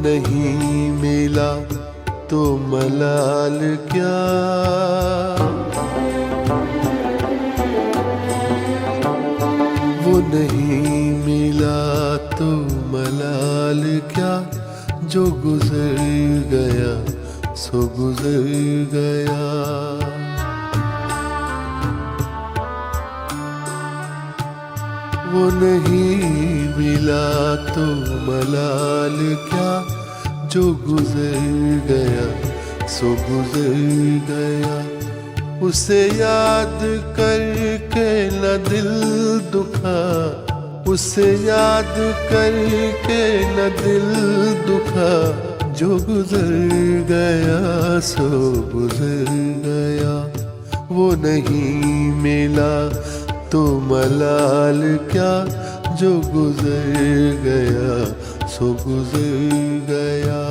नहीं मिला तो मलाल क्या, वो नहीं मिला तो मलाल क्या, जो गुजर गया सो गुजर गया। वो नहीं मिला तो मलाल क्या, जो गुजर गया सो गुजर गया। उसे याद करके न दिल दुखा, उसे याद करके न दिल दुखा, जो गुजर गया सो गुजर गया। वो नहीं मिला तो मलाल क्या, जो गुजर गया सो गुजर गया।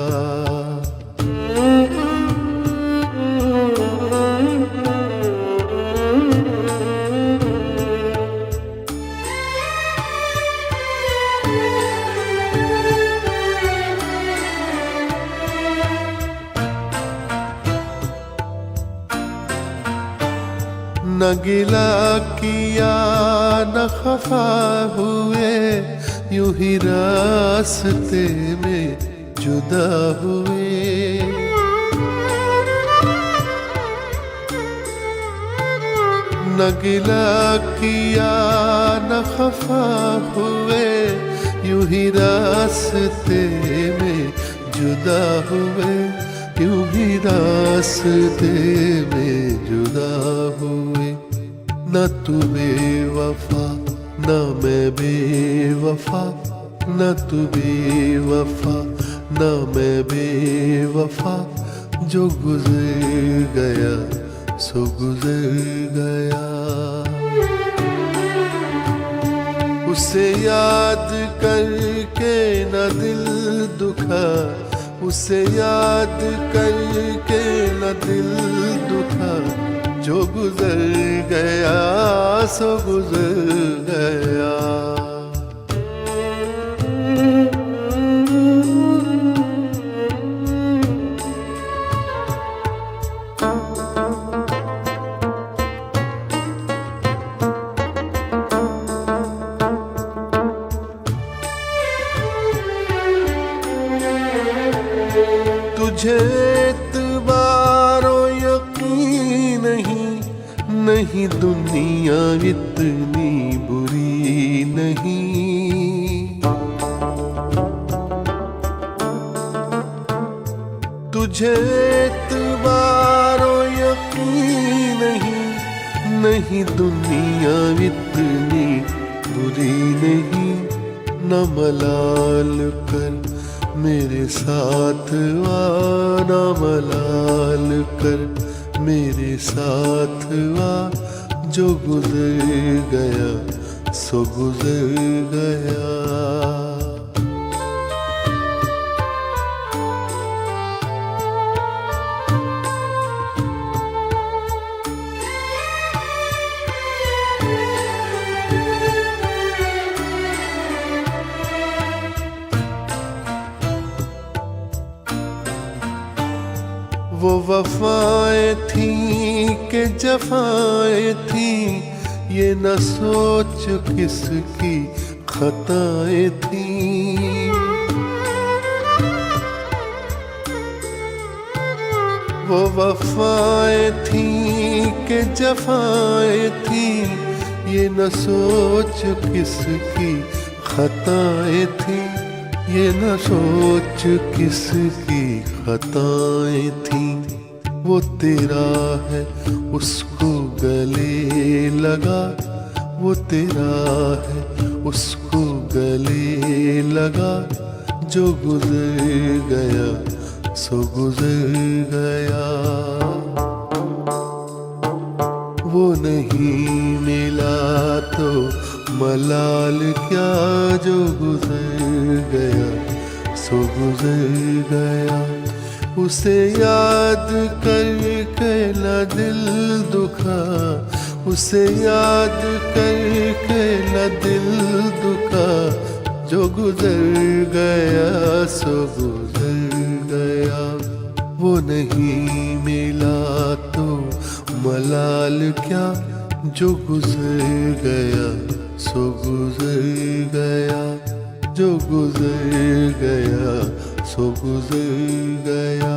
न गिला किया न खफा हुए, यूं ही रास्ते में जुदा हुए। न गिला किया न खफा हुए, यूं ही रास्ते में जुदा हुए, यूं ही रास्ते में जुदा हुए। न तू बेवफा न मैं बेवफा, न तू बेवफा न मैं बेवफा, जो गुजर गया सो गुजर गया। उसे याद करके न दिल दुखा, उसे याद करके न दिल दुखा, जो गुजर गया सो गुजर गया। तुझे एतबारो यकीन नहीं, नहीं दुनिया इतनी बुरी नहीं। तुझे एतबारो यकीन नहीं, नहीं दुनिया इतनी बुरी नहीं। न मलाल कर मेरे साथ आ, न मलाल कर मेरे साथ आ, जो गुजर गया सो गुजर गया। वो वफाएं थी कि जफाएं थी, ये न सोच किसकी खताएं थी। वो वफाएं थी कि जफाएं थी, ये न सोच किसकी खताएं थी, ये न सोच किसकी खताएं थी। वो तेरा है उसको गले लगा, वो तेरा है उसको गले लगा, जो गुजर गया सो गुजर गया। वो नहीं मिला तो मलाल क्या, जो गुजर गया सो गुजर गया। उसे याद करके न दिल दुखा, उसे याद करके न दिल दुखा, जो गुजर गया सो गुजर गया। वो नहीं मिला तो मलाल क्या, जो गुजर गया सो गुजर गया, जो गुजर गया सो गुजर गया।